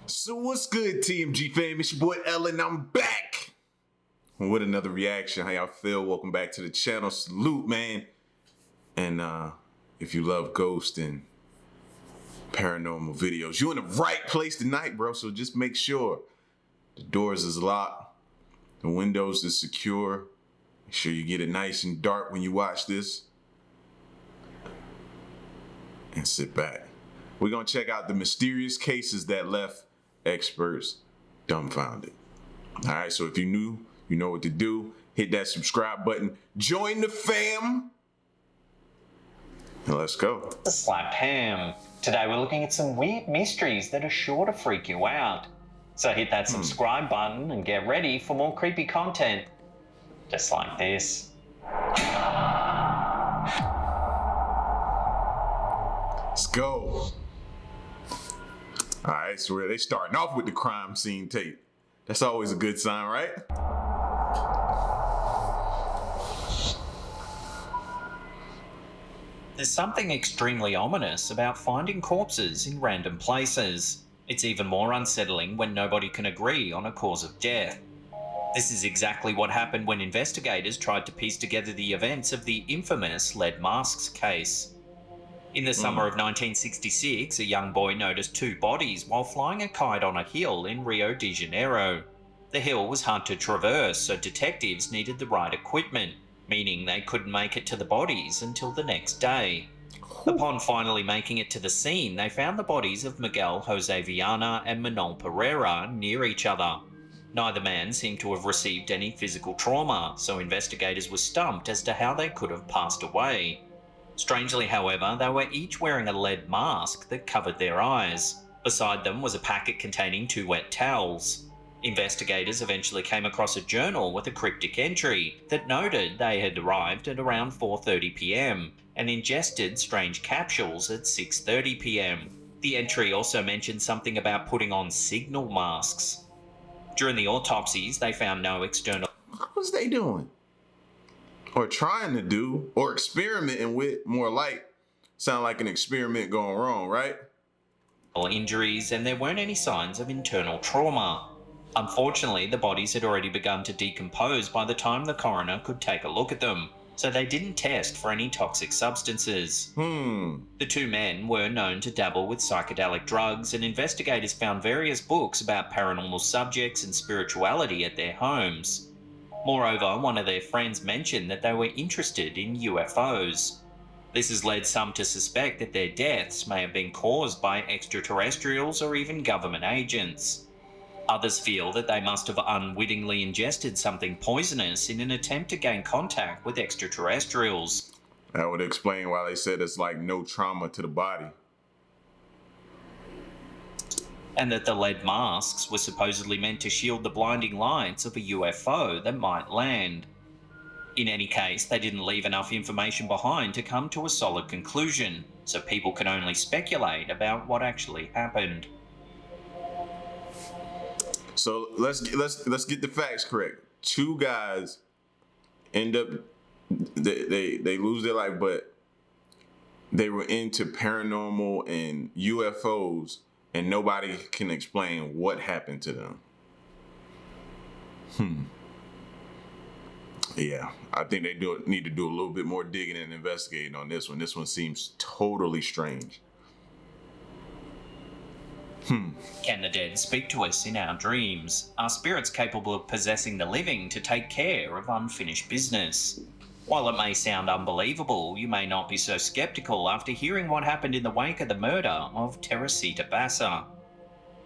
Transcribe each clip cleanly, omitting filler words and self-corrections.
So what's good, TMG fam? It's your boy Ellen. I'm back with another reaction. How y'all feel? Welcome back to the channel. Salute, man. And if you love ghost and paranormal videos, you're in the right place tonight, bro. So just make sure the doors is locked, the windows is secure. Make sure you get it nice and dark when you watch this. And sit back. We're gonna check out the mysterious cases that left experts dumbfounded. All right, so if you're new, you know what to do. Hit that subscribe button. Join the fam. And let's go. The Slap Ham. Today we're looking at some weird mysteries that are sure to freak you out. So hit that subscribe button and get ready for more creepy content. Just like this. Let's go. All right, so they starting off with the crime scene tape. That's always a good sign, right? There's something extremely ominous about finding corpses in random places. It's even more unsettling when nobody can agree on a cause of death. This is exactly what happened when investigators tried to piece together the events of the infamous lead masks case. In the summer of 1966, a young boy noticed two bodies while flying a kite on a hill in Rio de Janeiro. The hill was hard to traverse, so detectives needed the right equipment, meaning they couldn't make it to the bodies until the next day. Upon finally making it to the scene, they found the bodies of Miguel Jose Viana and Manuel Torreira near each other. Neither man seemed to have received any physical trauma, so investigators were stumped as to how they could have passed away. Strangely, however, they were each wearing a lead mask that covered their eyes. Beside them was a packet containing 2 wet towels. Investigators eventually came across a journal with a cryptic entry that noted they had arrived at around 4:30 p.m. and ingested strange capsules at 6:30 p.m. The entry also mentioned something about putting on signal masks. During the autopsies, they found no external... What was they doing? Or trying to do, or experimenting with, more like, sound like an experiment going wrong, right? injuries, and there weren't any signs of internal trauma. Unfortunately, the bodies had already begun to decompose by the time the coroner could take a look at them, so they didn't test for any toxic substances. The two men were known to dabble with psychedelic drugs, and investigators found various books about paranormal subjects and spirituality at their homes. Moreover, one of their friends mentioned that they were interested in UFOs. This has led some to suspect that their deaths may have been caused by extraterrestrials or even government agents. Others feel that they must have unwittingly ingested something poisonous in an attempt to gain contact with extraterrestrials. That would explain why they said it's like no trauma to the body. And that the lead masks were supposedly meant to shield the blinding lights of a UFO that might land. In any case, they didn't leave enough information behind to come to a solid conclusion, so people can only speculate about what actually happened. So let's get the facts correct. 2 guys end up they lose their life, but they were into paranormal and UFOs, and nobody can explain what happened to them. Yeah, I think they need to do a little bit more digging and investigating on this one. This one seems totally strange. Can the dead speak to us in our dreams? Are spirits capable of possessing the living to take care of unfinished business? While it may sound unbelievable, you may not be so skeptical after hearing what happened in the wake of the murder of Teresita Basa.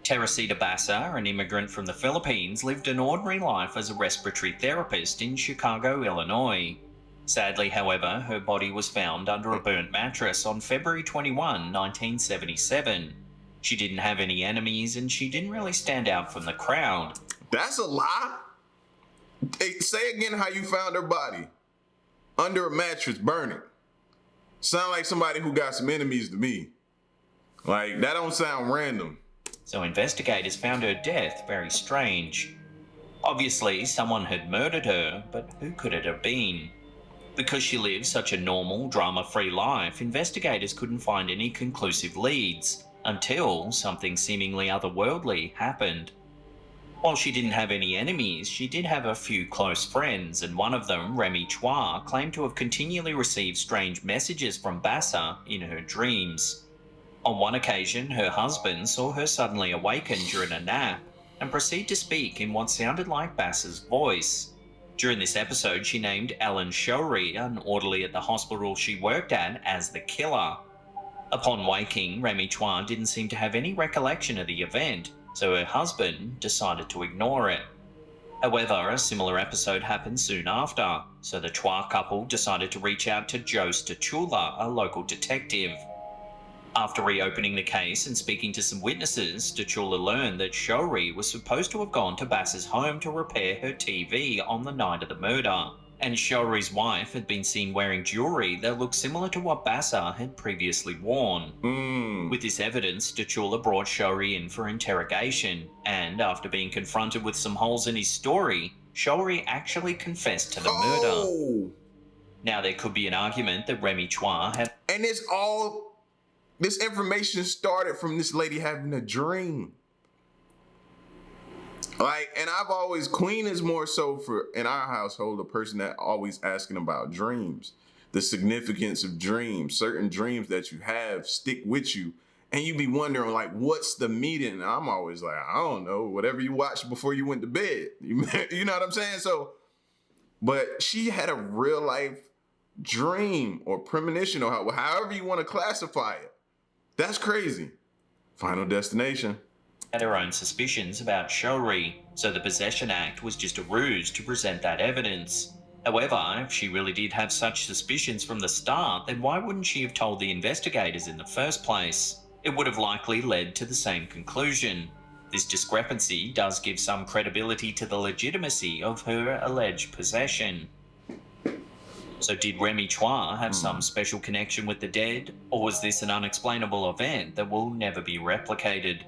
Teresita Basa, an immigrant from the Philippines, lived an ordinary life as a respiratory therapist in Chicago, Illinois. Sadly, however, her body was found under a burnt mattress on February 21, 1977. She didn't have any enemies, and she didn't really stand out from the crowd. That's a lie? Hey, say again how you found her body. Under a mattress, burning. Sound like somebody who got some enemies to me. Like, that don't sound random. So investigators found her death very strange. Obviously, someone had murdered her, but who could it have been? Because she lived such a normal, drama-free life, investigators couldn't find any conclusive leads, until something seemingly otherworldly happened. While she didn't have any enemies, she did have a few close friends, and one of them, Remy Chua, claimed to have continually received strange messages from Bassa in her dreams. On one occasion, her husband saw her suddenly awaken during a nap and proceed to speak in what sounded like Bassa's voice. During this episode, she named Ellen Shourie, an orderly at the hospital she worked at, as the killer. Upon waking, Remy Chua didn't seem to have any recollection of the event, so her husband decided to ignore it. However, a similar episode happened soon after, so the Chua couple decided to reach out to Joe Stachula, a local detective. After reopening the case and speaking to some witnesses, Stachula learned that Shourie was supposed to have gone to Bassa's home to repair her TV on the night of the murder, and Shourie's wife had been seen wearing jewellery that looked similar to what Bassa had previously worn. With this evidence, Stachula brought Shourie in for interrogation, and after being confronted with some holes in his story, Shourie actually confessed to the murder. Now, there could be an argument that Remy Chua had... And this information started from this lady having a dream. And I've always, Queen is more so for, in our household, a person that always asking about dreams, the significance of dreams, certain dreams that you have stick with you. And you be wondering, what's the meaning? And I'm always like, I don't know, whatever you watched before you went to bed. You know what I'm saying? So, but she had a real life dream or premonition, or however you want to classify it. That's crazy. Final destination. Had her own suspicions about Shourie, so the Possession Act was just a ruse to present that evidence. However, if she really did have such suspicions from the start, then why wouldn't she have told the investigators in the first place? It would have likely led to the same conclusion. This discrepancy does give some credibility to the legitimacy of her alleged possession. So did Remy Chua have some special connection with the dead, or was this an unexplainable event that will never be replicated?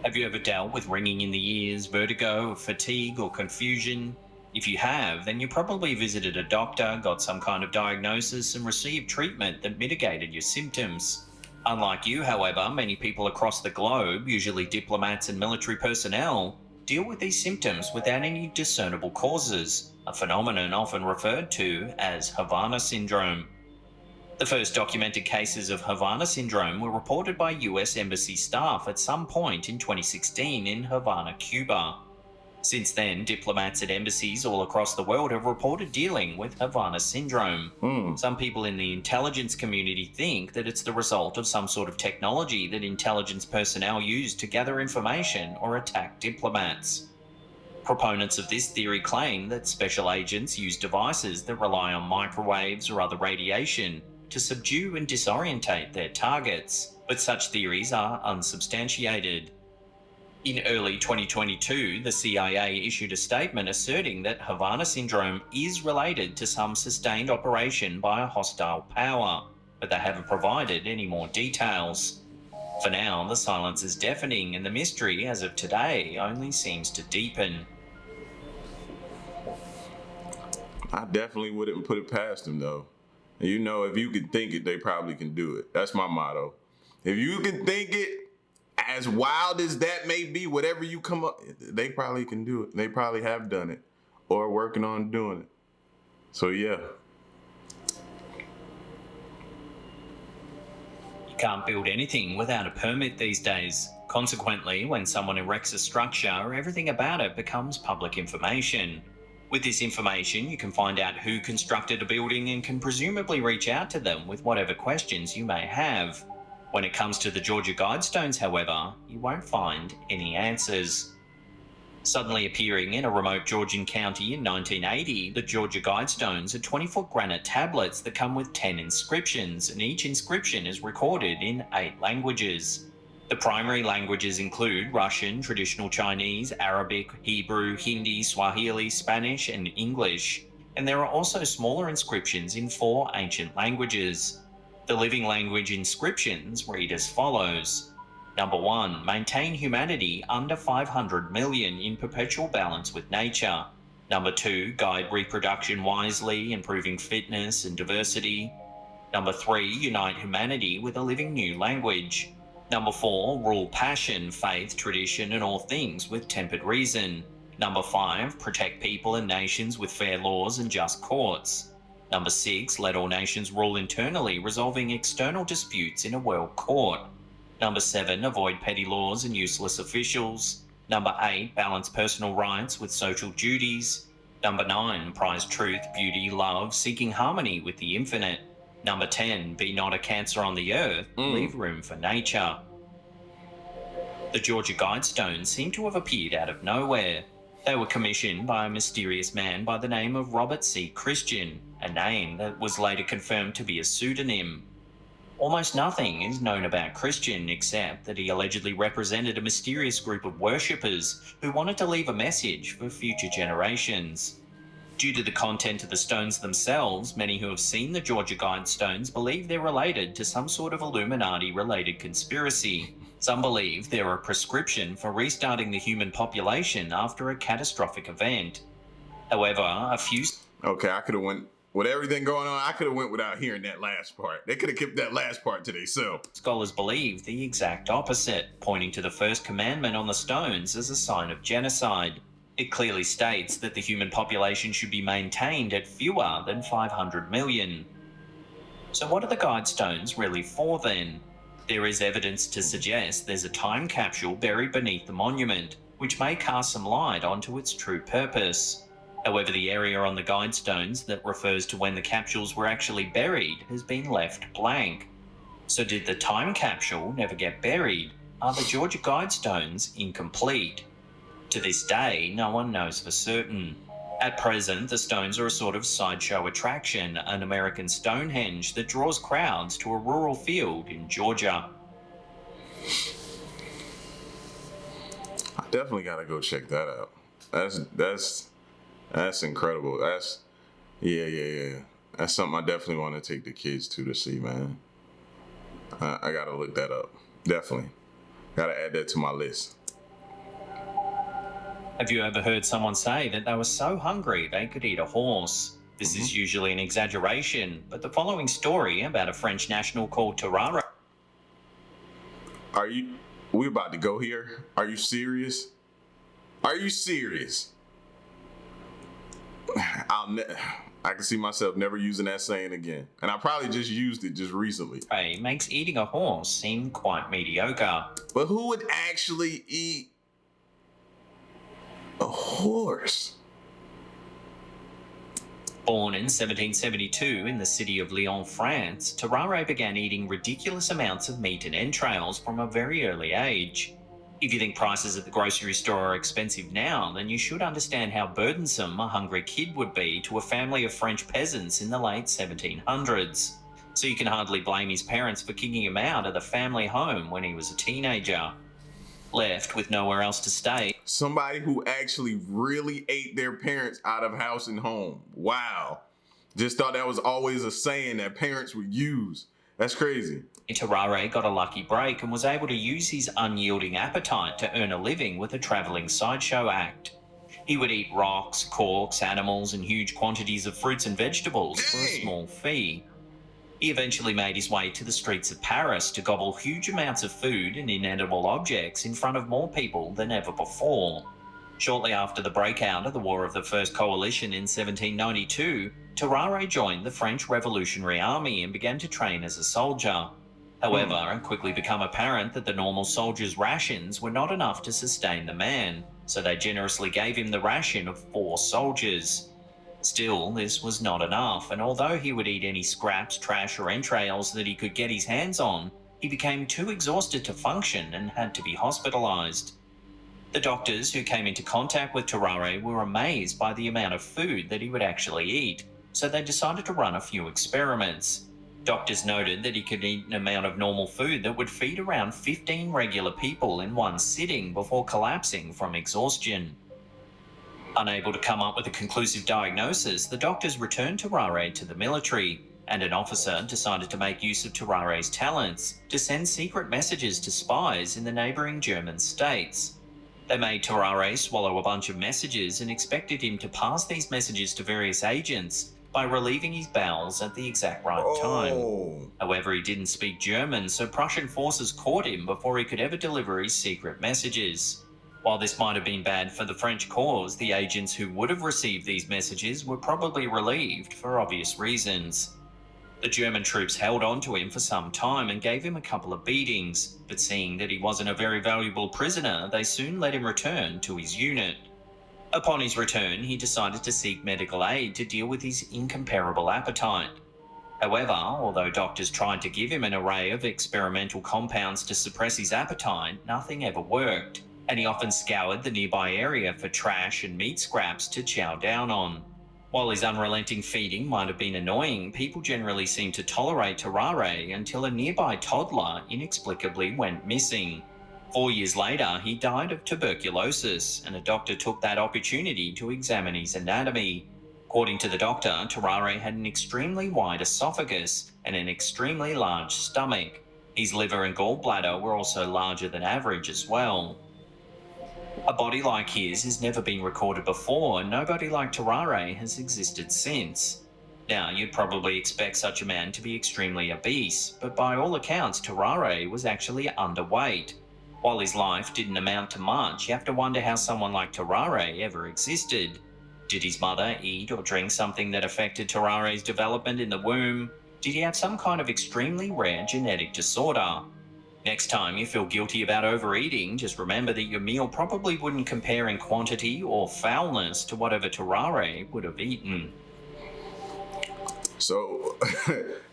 Have you ever dealt with ringing in the ears, vertigo, fatigue, or confusion? If you have, then you probably visited a doctor, got some kind of diagnosis, and received treatment that mitigated your symptoms. Unlike you, however, many people across the globe, usually diplomats and military personnel, deal with these symptoms without any discernible causes, a phenomenon often referred to as Havana Syndrome. The first documented cases of Havana Syndrome were reported by US Embassy staff at some point in 2016 in Havana, Cuba. Since then, diplomats at embassies all across the world have reported dealing with Havana Syndrome. Some people in the intelligence community think that it's the result of some sort of technology that intelligence personnel use to gather information or attack diplomats. Proponents of this theory claim that special agents use devices that rely on microwaves or other radiation to subdue and disorientate their targets, but such theories are unsubstantiated. In early 2022, the CIA issued a statement asserting that Havana Syndrome is related to some sustained operation by a hostile power, but they haven't provided any more details. For now, the silence is deafening, and the mystery, as of today, only seems to deepen. I definitely wouldn't put it past them, though. You know, if you can think it, they probably can do it. That's my motto. If you can think it, as wild as that may be, whatever you come up, they probably can do it. They probably have done it or working on doing it. So, yeah. You can't build anything without a permit these days. Consequently, when someone erects a structure, everything about it becomes public information. With this information, you can find out who constructed a building and can presumably reach out to them with whatever questions you may have. When it comes to the Georgia Guidestones, however, you won't find any answers. Suddenly appearing in a remote Georgian county in 1980, the Georgia Guidestones are 20-foot granite tablets that come with 10 inscriptions, and each inscription is recorded in 8 languages. The primary languages include Russian, traditional Chinese, Arabic, Hebrew, Hindi, Swahili, Spanish, and English, and there are also smaller inscriptions in 4 ancient languages. The living language inscriptions read as follows. Number 1, maintain humanity under 500 million in perpetual balance with nature. Number 2, guide reproduction wisely, improving fitness and diversity. Number 3, unite humanity with a living new language. Number 4, rule passion, faith, tradition, and all things with tempered reason. Number 5, protect people and nations with fair laws and just courts. Number 6, let all nations rule internally, resolving external disputes in a world court. Number 7, avoid petty laws and useless officials. Number 8, balance personal rights with social duties. Number 9, prize truth, beauty, love, seeking harmony with the infinite. Number 10, be not a cancer on the earth, leave room for nature. The Georgia Guidestones seem to have appeared out of nowhere. They were commissioned by a mysterious man by the name of Robert C. Christian, a name that was later confirmed to be a pseudonym. Almost nothing is known about Christian except that he allegedly represented a mysterious group of worshippers who wanted to leave a message for future generations. Due to the content of the stones themselves, many who have seen the Georgia Guidestones believe they're related to some sort of Illuminati-related conspiracy. Some believe they're a prescription for restarting the human population after a catastrophic event. However, a few... Okay, I could have went... With everything going on, I could have went without hearing that last part. They could have kept that last part to themselves. Scholars believe the exact opposite, pointing to the first commandment on the stones as a sign of genocide. It clearly states that the human population should be maintained at fewer than 500 million. So what are the Guidestones really for then? There is evidence to suggest there's a time capsule buried beneath the monument, which may cast some light onto its true purpose. However, the area on the Guidestones that refers to when the capsules were actually buried has been left blank. So did the time capsule never get buried? Are the Georgia Guidestones incomplete? To this day, no one knows for certain. At present, the stones are a sort of sideshow attraction, an American Stonehenge that draws crowds to a rural field in Georgia. I definitely gotta go check that out. That's incredible. Yeah. That's something I definitely want to take the kids to see, man. I gotta look that up. Definitely. Gotta add that to my list. Have you ever heard someone say that they were so hungry they could eat a horse? This is usually an exaggeration, but the following story about a French national called Torreira... We about to go here? Are you serious? Are you serious? I can see myself never using that saying again. And I probably just used it just recently. Makes eating a horse seem quite mediocre. But who would actually eat a horse? Born in 1772 in the city of Lyon, France, Torreira began eating ridiculous amounts of meat and entrails from a very early age. If you think prices at the grocery store are expensive now, then you should understand how burdensome a hungry kid would be to a family of French peasants in the late 1700s. So you can hardly blame his parents for kicking him out of the family home when he was a teenager. Left with nowhere else to stay. Somebody who actually really ate their parents out of house and home. Wow. Just thought that was always a saying that parents would use. That's crazy. Torreira got a lucky break and was able to use his unyielding appetite to earn a living with a travelling sideshow act. He would eat rocks, corks, animals, and huge quantities of fruits and vegetables for a small fee. He eventually made his way to the streets of Paris to gobble huge amounts of food and inedible objects in front of more people than ever before. Shortly after the breakout of the War of the First Coalition in 1792, Torreira joined the French Revolutionary Army and began to train as a soldier. However, it quickly became apparent that the normal soldier's rations were not enough to sustain the man, so they generously gave him the ration of 4 soldiers. Still, this was not enough, and although he would eat any scraps, trash, or entrails that he could get his hands on, he became too exhausted to function and had to be hospitalized. The doctors who came into contact with Torreira were amazed by the amount of food that he would actually eat, so they decided to run a few experiments. Doctors noted that he could eat an amount of normal food that would feed around 15 regular people in one sitting before collapsing from exhaustion. Unable to come up with a conclusive diagnosis, the doctors returned Torreira to the military, and an officer decided to make use of Torreira's talents to send secret messages to spies in the neighbouring German states. They made Torreira swallow a bunch of messages and expected him to pass these messages to various agents by relieving his bowels at the exact right time. Oh. However, he didn't speak German, so Prussian forces caught him before he could ever deliver his secret messages. While this might have been bad for the French cause, the agents who would have received these messages were probably relieved for obvious reasons. The German troops held on to him for some time and gave him a couple of beatings, but seeing that he wasn't a very valuable prisoner, they soon let him return to his unit. Upon his return, he decided to seek medical aid to deal with his incomparable appetite. However, although doctors tried to give him an array of experimental compounds to suppress his appetite, nothing ever worked, and he often scoured the nearby area for trash and meat scraps to chow down on. While his unrelenting feeding might have been annoying, people generally seemed to tolerate Torreira until a nearby toddler inexplicably went missing. 4 years later, he died of tuberculosis, and a doctor took that opportunity to examine his anatomy. According to the doctor, Torreira had an extremely wide esophagus and an extremely large stomach. His liver and gallbladder were also larger than average as well. A body like his has never been recorded before, and nobody like Torreira has existed since. Now, you'd probably expect such a man to be extremely obese, but by all accounts, Torreira was actually underweight. While his life didn't amount to much, you have to wonder how someone like Torreira ever existed. Did his mother eat or drink something that affected Torreira's development in the womb? Did he have some kind of extremely rare genetic disorder? Next time you feel guilty about overeating, just remember that your meal probably wouldn't compare in quantity or foulness to whatever Torreira would have eaten. So,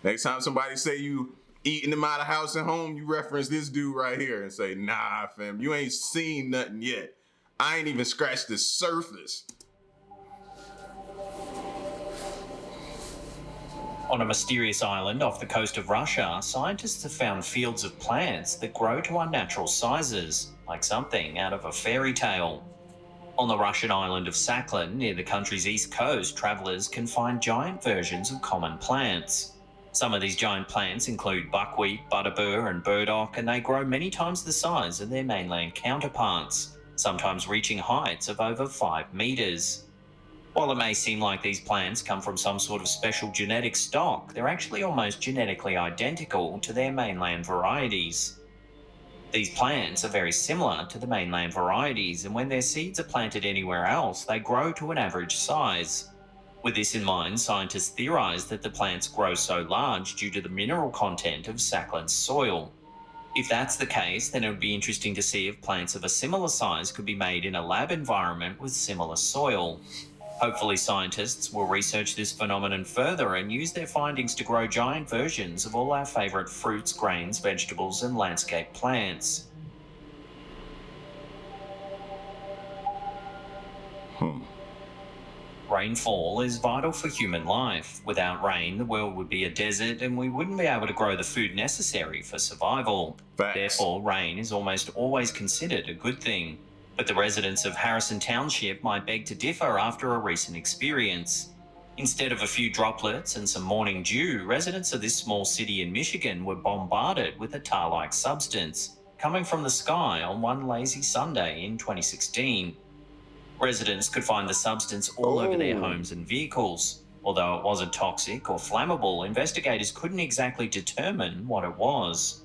next time somebody say you eating them out of house and home, you reference this dude right here and say, nah, fam, you ain't seen nothing yet. I ain't even scratched the surface. On a mysterious island off the coast of Russia, scientists have found fields of plants that grow to unnatural sizes, like something out of a fairy tale. On the Russian island of Sakhalin, near the country's east coast, travellers can find giant versions of common plants. Some of these giant plants include buckwheat, butterbur, and burdock, and they grow many times the size of their mainland counterparts, sometimes reaching heights of over 5 metres. While it may seem like these plants come from some sort of special genetic stock, they're actually almost genetically identical to their mainland varieties. These plants are very similar to the mainland varieties, and when their seeds are planted anywhere else, they grow to an average size. With this in mind, scientists theorize that the plants grow so large due to the mineral content of Sakhalin's soil. If that's the case, then it would be interesting to see if plants of a similar size could be made in a lab environment with similar soil. Hopefully, scientists will research this phenomenon further and use their findings to grow giant versions of all our favourite fruits, grains, vegetables, and landscape plants. Rainfall is vital for human life. Without rain, the world would be a desert and we wouldn't be able to grow the food necessary for survival. Facts. Therefore, rain is almost always considered a good thing. But the residents of Harrison Township might beg to differ after a recent experience. Instead of a few droplets and some morning dew, residents of this small city in Michigan were bombarded with a tar-like substance coming from the sky on one lazy Sunday in 2016. Residents could find the substance all over their homes and vehicles. Although it wasn't toxic or flammable, investigators couldn't exactly determine what it was.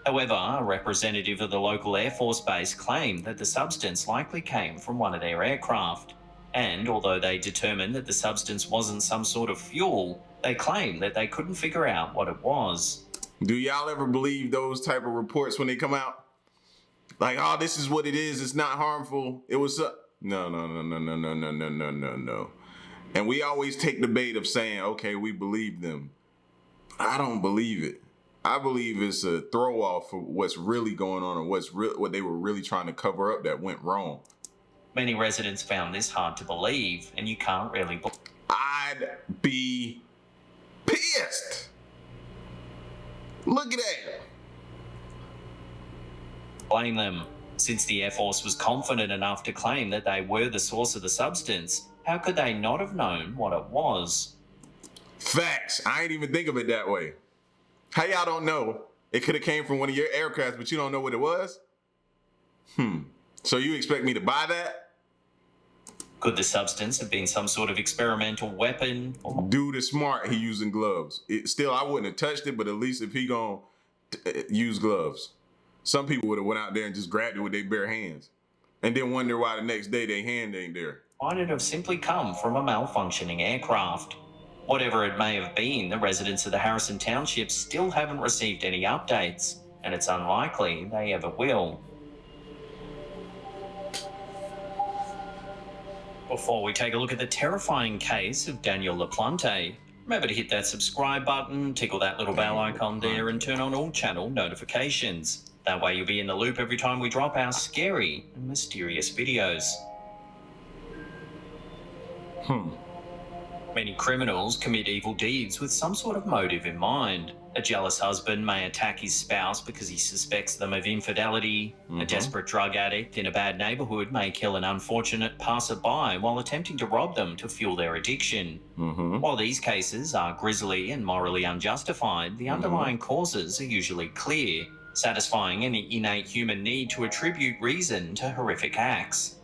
However, a representative of the local Air Force base claimed that the substance likely came from one of their aircraft. And although they determined that the substance wasn't some sort of fuel, they claimed that they couldn't figure out what it was. Do y'all ever believe those type of reports when they come out? Like, oh, this is what it is. It's not harmful. It was... No. And we always take the bait of saying, okay, we believe them. I don't believe it. I believe it's a throw off for what's really going on and what they were really trying to cover up that went wrong. Many residents found this hard to believe, and you can't really... I'd be pissed. Look at that. blame them. Since the Air Force was confident enough to claim that they were the source of the substance, how could they not have known what it was? Facts. I ain't even think of it that way. How y'all don't know? It could have came from one of your aircrafts, but you don't know what it was? So you expect me to buy that? Could the substance have been some sort of experimental weapon? Or Dude is smart. He using gloves. Still, I wouldn't have touched it, but at least if he gonna use gloves. Some people would have went out there and just grabbed it with their bare hands, and then wonder why the next day their hand ain't there. might it have simply come from a malfunctioning aircraft? Whatever it may have been, the residents of the Harrison Township still haven't received any updates, and it's unlikely they ever will. Before we take a look at the terrifying case of Daniel Laplante, remember to hit that subscribe button, tickle that little bell icon there, and turn on all channel notifications. That way you'll be in the loop every time we drop our scary and mysterious videos. Many criminals commit evil deeds with some sort of motive in mind. A jealous husband may attack his spouse because he suspects them of infidelity. A desperate drug addict in a bad neighborhood may kill an unfortunate passerby while attempting to rob them to fuel their addiction. While these cases are grisly and morally unjustified, the underlying causes are usually clear, satisfying any innate human need to attribute reason to horrific acts.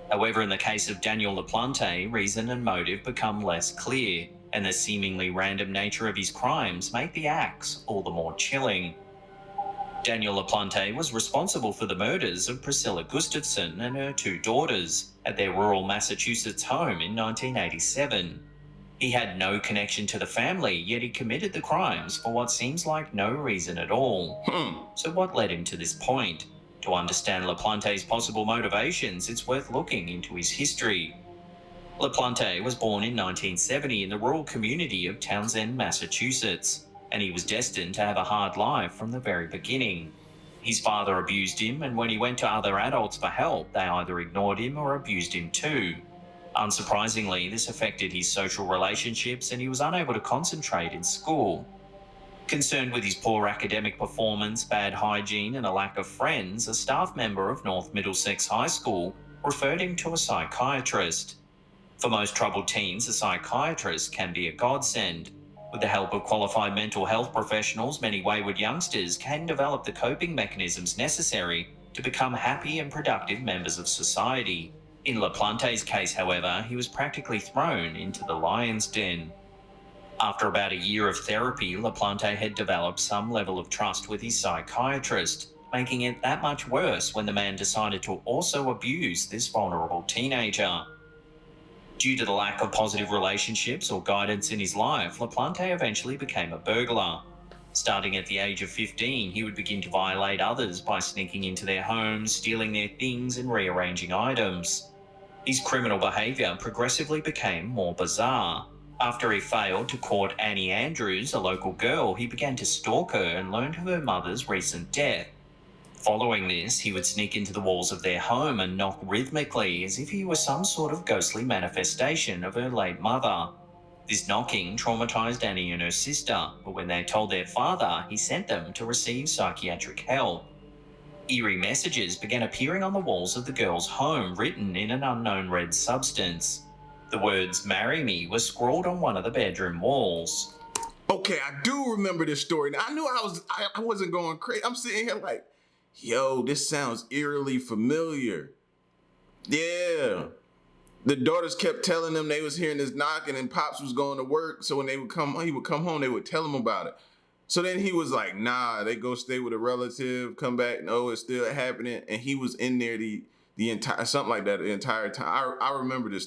However, in the case of Daniel Laplante, reason and motive become less clear, and the seemingly random nature of his crimes make the acts all the more chilling. Daniel Laplante was responsible for the murders of Priscilla Gustafson and her 2 daughters at their rural Massachusetts home in 1987. He had no connection to the family, yet he committed the crimes for what seems like no reason at all. So what led him to this point? To understand Laplante's possible motivations, it's worth looking into his history. Laplante was born in 1970 in the rural community of Townsend, Massachusetts, and he was destined to have a hard life from the very beginning. His father abused him, and when he went to other adults for help, they either ignored him or abused him too. Unsurprisingly, this affected his social relationships, and he was unable to concentrate in school. Concerned with his poor academic performance, bad hygiene, and a lack of friends, a staff member of North Middlesex High School referred him to a psychiatrist. For most troubled teens, a psychiatrist can be a godsend. With the help of qualified mental health professionals, many wayward youngsters can develop the coping mechanisms necessary to become happy and productive members of society. In Laplante's case, however, he was practically thrown into the lion's den. After about a year of therapy, Laplante had developed some level of trust with his psychiatrist, making it that much worse when the man decided to also abuse this vulnerable teenager. Due to the lack of positive relationships or guidance in his life, Laplante eventually became a burglar. Starting at the age of 15, he would begin to violate others by sneaking into their homes, stealing their things, and rearranging items. His criminal behaviour progressively became more bizarre. After he failed to court Annie Andrews, a local girl, he began to stalk her and learned of her mother's recent death. Following this, he would sneak into the walls of their home and knock rhythmically as if he were some sort of ghostly manifestation of her late mother. This knocking traumatized Annie and her sister, but when they told their father, he sent them to receive psychiatric help. Eerie messages began appearing on the walls of the girl's home, written in an unknown red substance. The words "marry me" were scrawled on one of the bedroom walls. Okay, I do remember this story. Now, I knew I wasn't going crazy. I'm sitting here like, yo, this sounds eerily familiar. Yeah. The daughters kept telling them they was hearing this knocking and Pops was going to work. So when he would come home, they would tell him about it. So then he was like, nah, they go stay with a relative, come back, no, it's still happening. And he was in there the entire, something like that, the entire time. I remember this.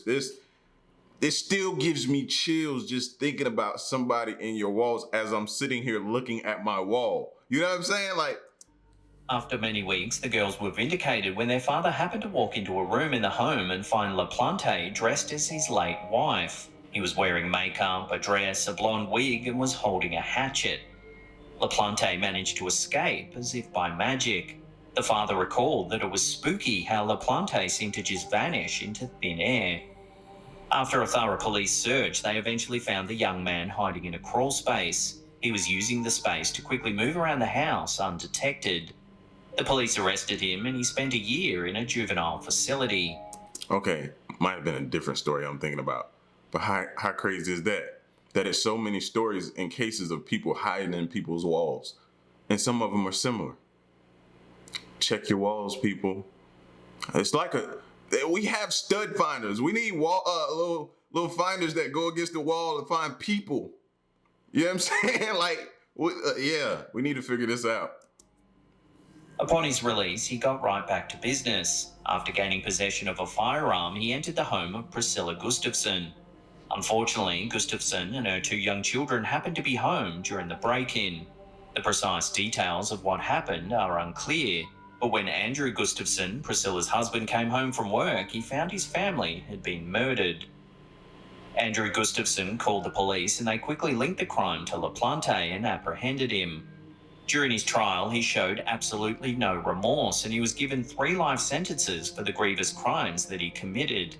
It still gives me chills just thinking about somebody in your walls as I'm sitting here looking at my wall. You know what I'm saying? Like, After many weeks, the girls were vindicated when their father happened to walk into a room in the home and find Laplante dressed as his late wife. He was wearing makeup, a dress, a blonde wig, and was holding a hatchet. Laplante managed to escape as if by magic. The father recalled that it was spooky how Laplante seemed to just vanish into thin air. After a thorough police search, they eventually found the young man hiding in a crawl space. He was using the space to quickly move around the house undetected. The police arrested him and he spent a year in a juvenile facility. okay, might have been a different story I'm thinking about. But how crazy is that? That it's so many stories and cases of people hiding in people's walls. And some of them are similar. Check your walls, people. It's like we have stud finders. We need little finders that go against the wall and find people. You know what I'm saying? Like, yeah, we need to figure this out. Upon his release, he got right back to business. After gaining possession of a firearm, he entered the home of Priscilla Gustafson. Unfortunately, Gustafson and her 2 young children happened to be home during the break-in. The precise details of what happened are unclear, but when Andrew Gustafson, Priscilla's husband, came home from work, he found his family had been murdered. Andrew Gustafson called the police and they quickly linked the crime to Laplante and apprehended him. During his trial, he showed absolutely no remorse and he was given 3 life sentences for the grievous crimes that he committed.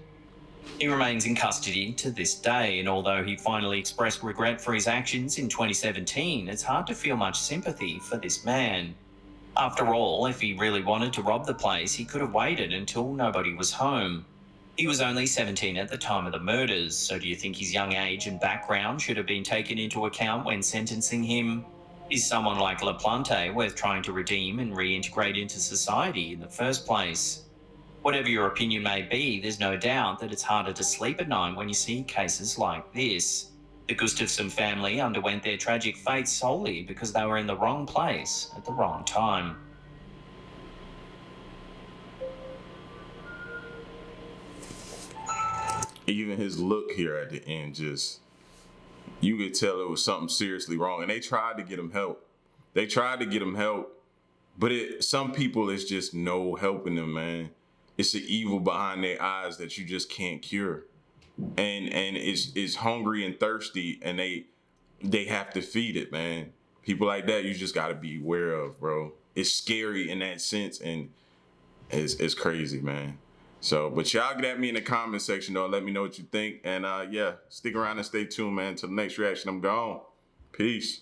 He remains in custody to this day, and although he finally expressed regret for his actions in 2017, it's hard to feel much sympathy for this man. After all, if he really wanted to rob the place, he could have waited until nobody was home. He was only 17 at the time of the murders, so do you think his young age and background should have been taken into account when sentencing him? Is someone like Laplante worth trying to redeem and reintegrate into society in the first place? Whatever your opinion may be, there's no doubt that it's harder to sleep at night when you see cases like this. The Gustafson family underwent their tragic fate solely because they were in the wrong place at the wrong time. Even his look here at the end, just, you could tell it was something seriously wrong. And they tried to get him help. But some people, it's just no helping them, man. It's the evil behind their eyes that you just can't cure. And it's hungry and thirsty, and they have to feed it, man. People like that, you just gotta be aware of, bro. It's scary in that sense, and it's crazy, man. So, but y'all get at me in the comment section, though. Let me know what you think. And yeah, stick around and stay tuned, man. Until the next reaction, I'm gone. Peace.